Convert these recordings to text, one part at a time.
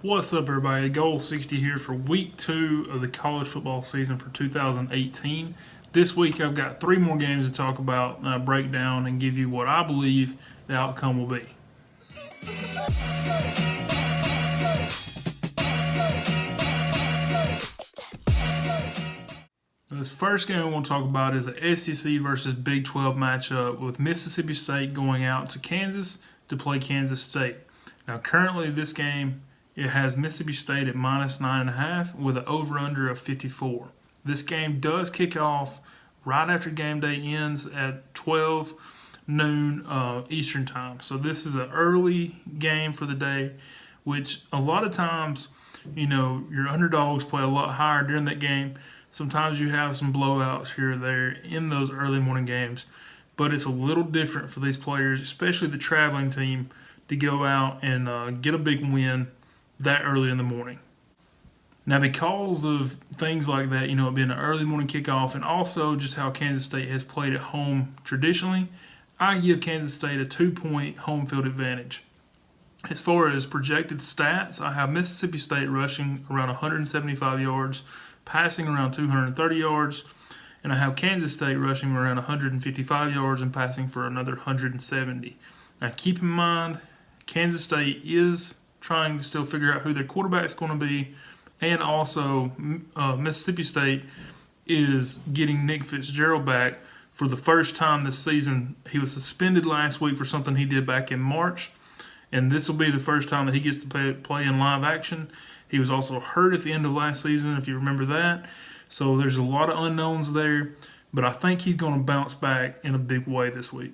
What's up, everybody? Goal60 here for week 2 of the college football season for 2018. This week I've got 3 more games to talk about, break down, and give you what I believe the outcome will be. This first game I want to talk about is a SEC versus Big 12 matchup with Mississippi State going out to Kansas to play Kansas State. Now, currently this game, it has Mississippi State at minus 9.5 with an over-under of 54. This game does kick off right after game day ends at 12 noon Eastern time. So this is an early game for the day, which a lot of times, your underdogs play a lot higher during that game. Sometimes you have some blowouts here or there in those early morning games, but it's a little different for these players, especially the traveling team, to go out and get a big win that early in the morning. Now, because of things like that, it being an early morning kickoff, and also just how Kansas State has played at home traditionally, I give Kansas State a 2-point home field advantage. As far as projected stats, I have Mississippi State rushing around 175 yards, passing around 230 yards, and I have Kansas State rushing around 155 yards and passing for another 170. Now, keep in mind, Kansas State is trying to still figure out who their quarterback is going to be, and also Mississippi State is getting Nick Fitzgerald back for the first time this season. He was suspended last week for something he did back in March, and this will be the first time that he gets to play in live action. He was also hurt at the end of last season, if you remember that. So there's a lot of unknowns there, but I think he's going to bounce back in a big way this week.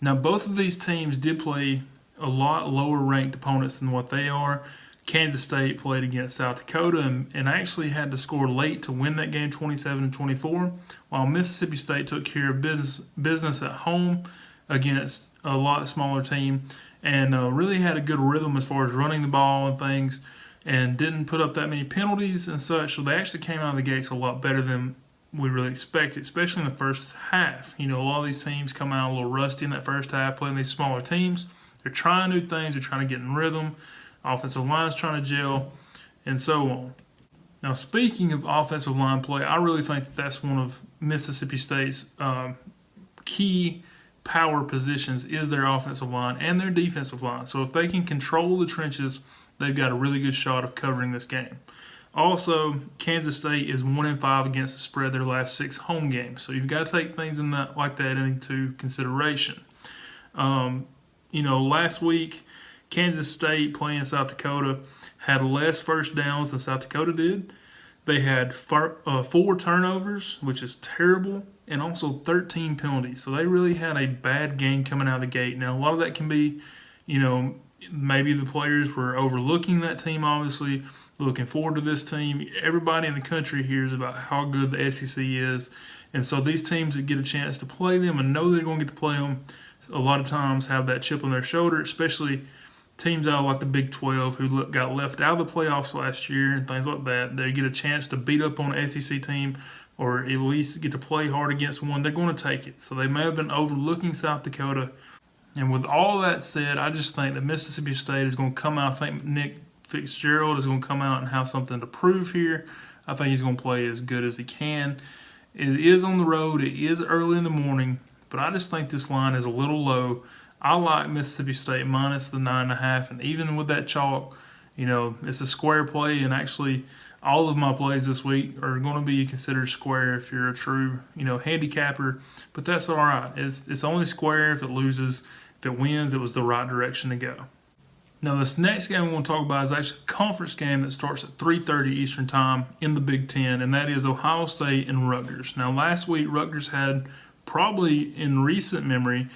Now, both of these teams did play a lot lower ranked opponents than what they are. Kansas State played against South Dakota and actually had to score late to win that game 27-24, while Mississippi State took care of business at home against a lot smaller team and really had a good rhythm as far as running the ball and things, and didn't put up that many penalties and such. So they actually came out of the gates a lot better than we really expected, especially in the first half. A lot of these teams come out a little rusty in that first half playing these smaller teams. They're trying new things. They're trying to get in rhythm. Offensive line's trying to gel, and so on. Now, speaking of offensive line play, I really think that that's one of Mississippi State's key power positions is their offensive line and their defensive line. So if they can control the trenches, they've got a really good shot of covering this game. Also, Kansas State is 1-5 against the spread their last 6 home games. So you've got to take things like that into consideration. Last week, Kansas State playing South Dakota had less first downs than South Dakota did. They had 4 turnovers, which is terrible, and also 13 penalties. So they really had a bad game coming out of the gate. Now, a lot of that can be, maybe the players were overlooking that team, obviously, looking forward to this team. Everybody in the country hears about how good the SEC is. And so these teams that get a chance to play them and know they're going to get to play them, a lot of times have that chip on their shoulder, especially teams out like the Big 12 who got left out of the playoffs last year and things like that. They get a chance to beat up on an SEC team or at least get to play hard against one. They're going to take it. So they may have been overlooking South Dakota. And with all that said, I just think that Mississippi State is going to come out. I think Nick Fitzgerald is going to come out and have something to prove here. I think he's going to play as good as he can. It is on the road. It is early in the morning. But I just think this line is a little low. I like Mississippi State minus the 9.5. And even with that chalk, it's a square play. And actually, all of my plays this week are going to be considered square if you're a true, handicapper. But that's all right. It's only square if it loses. If it wins, it was the right direction to go. Now, this next game we want to talk about is actually a conference game that starts at 3:30 Eastern Time in the Big Ten, and that is Ohio State and Rutgers. Now, last week, Rutgers had probably in recent memory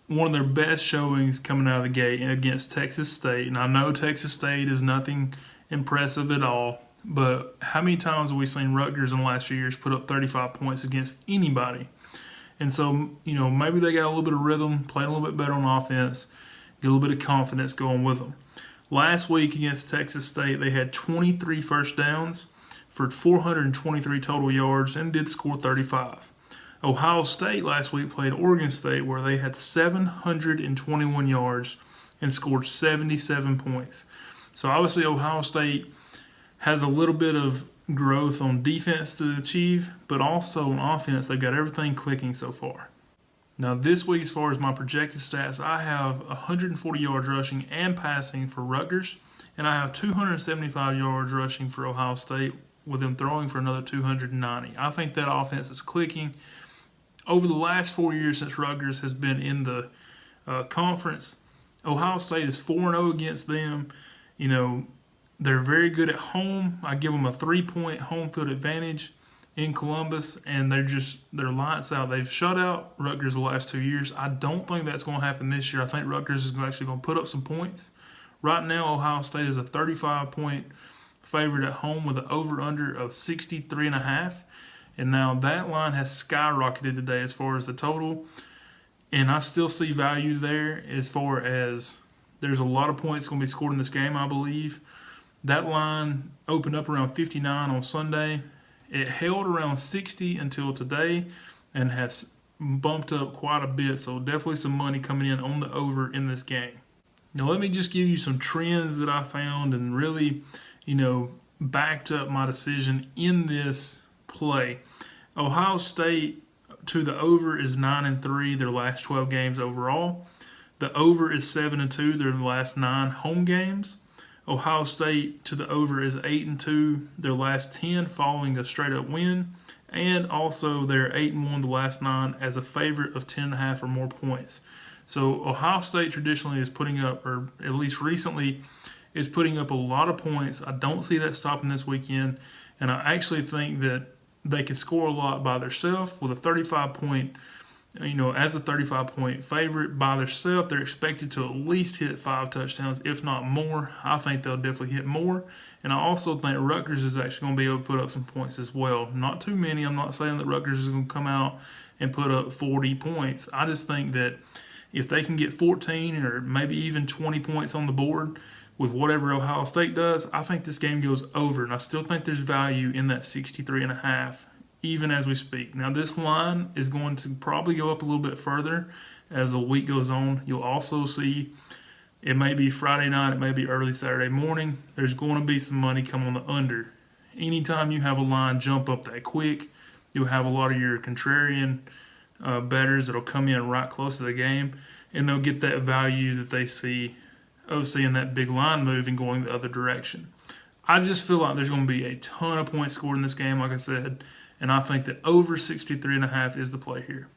one of their best showings coming out of the gate against Texas State. And I know Texas State is nothing impressive at all, but how many times have we seen Rutgers in the last few years put up 35 points against anybody? And so, maybe they got a little bit of rhythm, playing a little bit better on offense, get a little bit of confidence going with them. Last week against Texas State, they had 23 first downs for 423 total yards and did score 35. Ohio State last week played Oregon State, where they had 721 yards and scored 77 points. So obviously Ohio State has a little bit of growth on defense to achieve, but also on offense, they've got everything clicking so far. Now this week, as far as my projected stats, I have 140 yards rushing and passing for Rutgers, and I have 275 yards rushing for Ohio State, with them throwing for another 290. I think that offense is clicking. Over the last 4 years since Rutgers has been in the conference, Ohio State is 4-0 against them. You know, they're very good at home. I give them a 3-point home field advantage in Columbus, and they're lights out. They've shut out Rutgers the last 2 years. I don't think that's going to happen this year. I think Rutgers is actually going to put up some points. Right now, Ohio State is a 35-point favorite at home with an over-under of 63.5. And now that line has skyrocketed today as far as the total. And I still see value there as far as there's a lot of points going to be scored in this game, I believe. That line opened up around 59 on Sunday. It held around 60 until today and has bumped up quite a bit. So definitely some money coming in on the over in this game. Now let me just give you some trends that I found and really, backed up my decision in this play. Ohio State to the over is 9-3 their last 12 games overall. The over is 7-2 their last 9 home games. Ohio State to the over is 8-2 their last 10 following a straight up win, and also they're 8-1 the last 9 as a favorite of 10.5 or more points. So Ohio State traditionally is putting up, or at least recently, is putting up a lot of points. I don't see that stopping this weekend, and I actually think that they can score a lot by themselves with a 35-point, as a 35-point favorite by themselves. They're expected to at least hit 5 touchdowns, if not more. I think they'll definitely hit more, and I also think Rutgers is actually going to be able to put up some points as well. Not too many. I'm not saying that Rutgers is going to come out and put up 40 points. I just think that if they can get 14 or maybe even 20 points on the board with whatever Ohio State does, I think this game goes over. And I still think there's value in that 63.5, even as we speak. Now, this line is going to probably go up a little bit further as the week goes on. You'll also see it may be Friday night, it may be early Saturday morning. There's going to be some money come on the under. Anytime you have a line jump up that quick, you'll have a lot of your contrarian bettors that'll come in right close to the game, and they'll get that value that they see of seeing that big line move and going the other direction. I just feel like there's going to be a ton of points scored in this game, like I said, and I think that over 63.5 is the play here.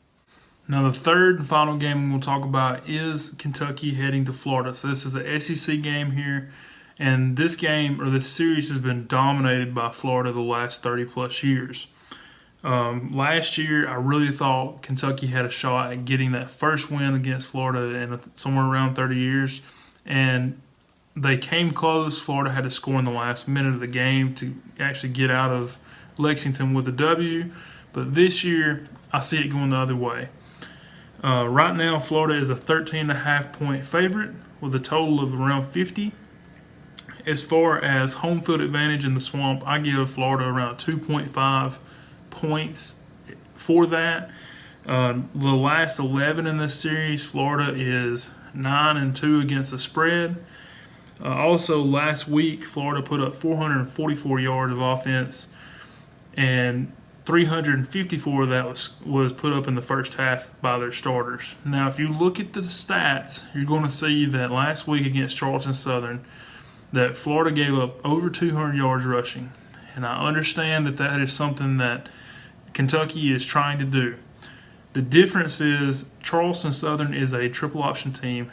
Now, the third and final game I'm going to talk about is Kentucky heading to Florida. So this is an SEC game here, and this game, or this series, has been dominated by Florida the last 30-plus years. Last year, I really thought Kentucky had a shot at getting that first win against Florida in somewhere around 30 years, and they came close. Florida had to score in the last minute of the game to actually get out of Lexington with a W, but this year, I see it going the other way. Right now, Florida is a 13.5-point favorite with a total of around 50. As far as home field advantage in the Swamp, I give Florida around 2.5 points for that. The last 11 in this series, Florida is 9-2 against the spread. Also, last week, Florida put up 444 yards of offense, and 354 of that was put up in the first half by their starters. Now, if you look at the stats, you're going to see that last week against Charleston Southern, that Florida gave up over 200 yards rushing. And I understand that that is something that Kentucky is trying to do. The difference is Charleston Southern is a triple option team,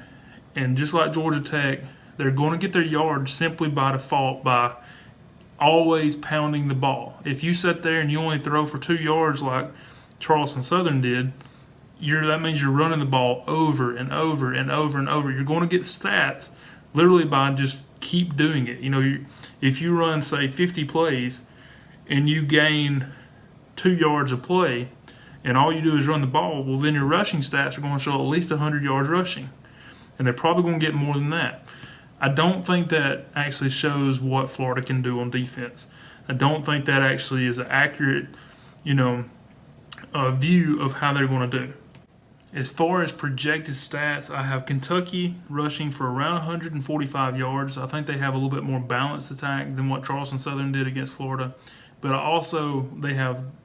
and just like Georgia Tech, they're going to get their yards simply by default by always pounding the ball. If you sit there and you only throw for 2 yards like Charleston Southern did, that means you're running the ball over and over and over and over. You're going to get stats literally by just keep doing it. If you run, say, 50 plays and you gain 2 yards of play and all you do is run the ball, well, then your rushing stats are going to show at least 100 yards rushing. And they're probably going to get more than that. I don't think that actually shows what Florida can do on defense. I don't think that actually is an accurate, view of how they're going to do. As far as projected stats, I have Kentucky rushing for around 145 yards. I think they have a little bit more balanced attack than what Charleston Southern did against Florida. But also, they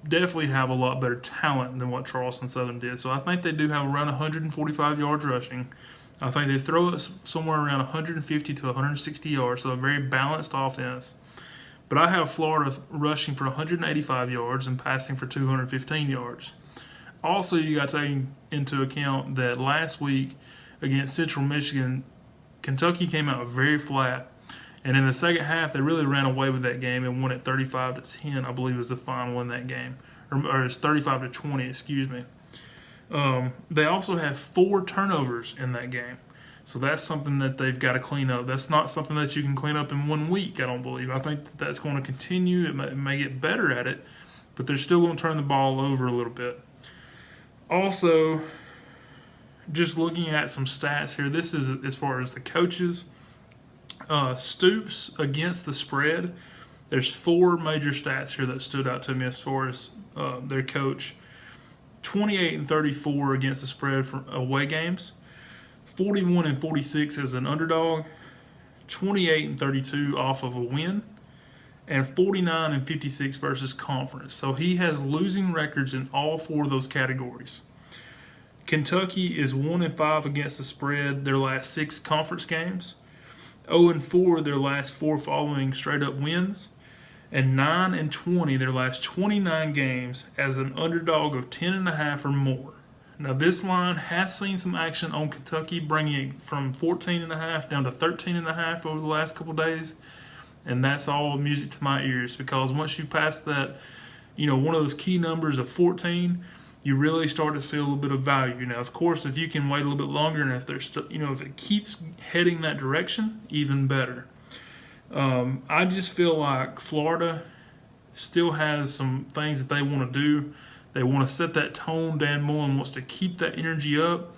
definitely have a lot better talent than what Charleston Southern did. So I think they do have around 145 yards rushing. I think they throw it somewhere around 150 to 160 yards, so a very balanced offense. But I have Florida rushing for 185 yards and passing for 215 yards. Also, you got to take into account that last week against Central Michigan, Kentucky came out very flat. And in the second half, they really ran away with that game and won it 35-10, I believe was the final in that game. Or it's 35-20, excuse me. They also have 4 turnovers in that game. So that's something that they've got to clean up. That's not something that you can clean up in 1 week, I don't believe. I think that's going to continue. It may get better at it, but they're still going to turn the ball over a little bit. Also, just looking at some stats here, this is as far as the coaches. Stoops against the spread. There's 4 major stats here that stood out to me as far as their coach. 28-34 against the spread for away games. 41-46 as an underdog. 28-32 off of a win. And 49-56 versus conference. So he has losing records in all 4 of those categories. Kentucky is 1-5 against the spread their last 6 conference games. 0-4 their last 4 following straight up wins, and 9-20 their last 29 games as an underdog of 10.5 or more. Now this line has seen some action on Kentucky, bringing it from 14.5 down to 13.5 over the last couple days, and that's all music to my ears, because once you pass that, one of those key numbers of 14, you really start to see a little bit of value. Now, of course, if you can wait a little bit longer, and if there's, if it keeps heading that direction, even better. I just feel like Florida still has some things that they want to do. They want to set that tone. Dan Mullen wants to keep that energy up.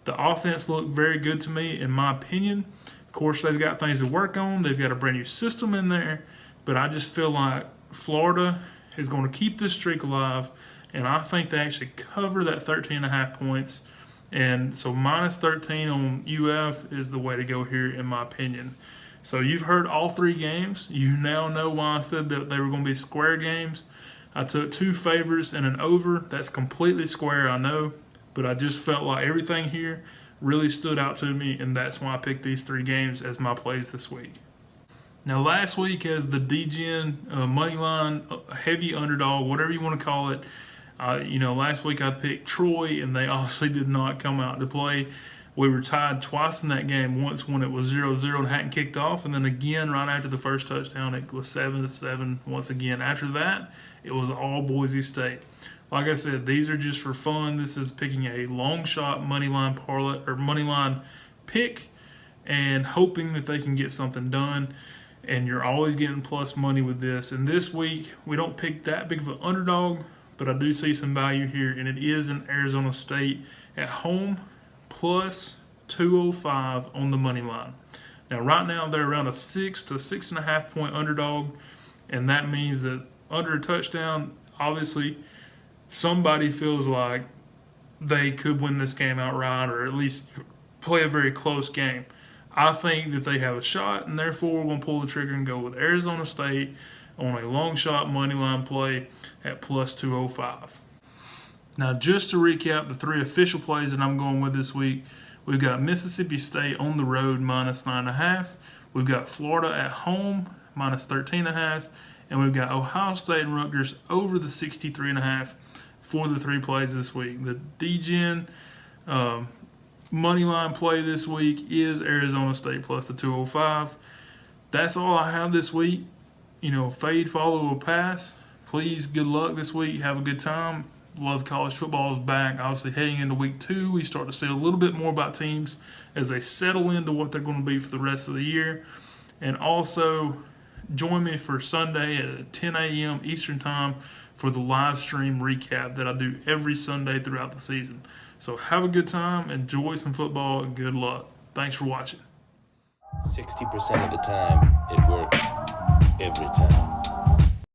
The offense looked very good to me, in my opinion. Of course, they've got things to work on. They've got a brand new system in there, but I just feel like Florida is going to keep this streak alive. And I think they actually cover that 13.5 points. And so minus 13 on UF is the way to go here, in my opinion. So you've heard all 3 games. You now know why I said that they were going to be square games. I took 2 favorites and an over. That's completely square, I know. But I just felt like everything here really stood out to me, and that's why I picked these 3 games as my plays this week. Now, last week as the DGen moneyline, heavy underdog, whatever you want to call it, last week I picked Troy, and they obviously did not come out to play. We were tied twice in that game, once when it was 0-0 and hadn't kicked off, and then again right after the first touchdown, it was 7-7 once again. After that, it was all Boise State. Like I said, these are just for fun. This is picking a long shot moneyline parlay or moneyline pick and hoping that they can get something done. And you're always getting plus money with this. And this week, we don't pick that big of an underdog, but I do see some value here, and it is in Arizona State at home, plus 205 on the money line. Now, right now, they're around a 6 to 6.5 point underdog, and that means that under a touchdown, obviously, somebody feels like they could win this game outright, or at least play a very close game. I think that they have a shot, and therefore we're going to pull the trigger and go with Arizona State on a long shot money line play at plus 205. Now, just to recap the 3 official plays that I'm going with this week, we've got Mississippi State on the road minus 9.5. We've got Florida at home minus 13.5. And we've got Ohio State and Rutgers over the 63.5 for the 3 plays this week. The DGen money line play this week is Arizona State plus the 205. That's all I have this week. Fade, follow, or pass. Please, good luck this week. Have a good time. Love college football is back. Obviously, heading into week 2, we start to see a little bit more about teams as they settle into what they're going to be for the rest of the year. And also, join me for Sunday at 10 a.m. Eastern Time for the live stream recap that I do every Sunday throughout the season. So have a good time, enjoy some football, and good luck. Thanks for watching. 60% of the time, it works every time.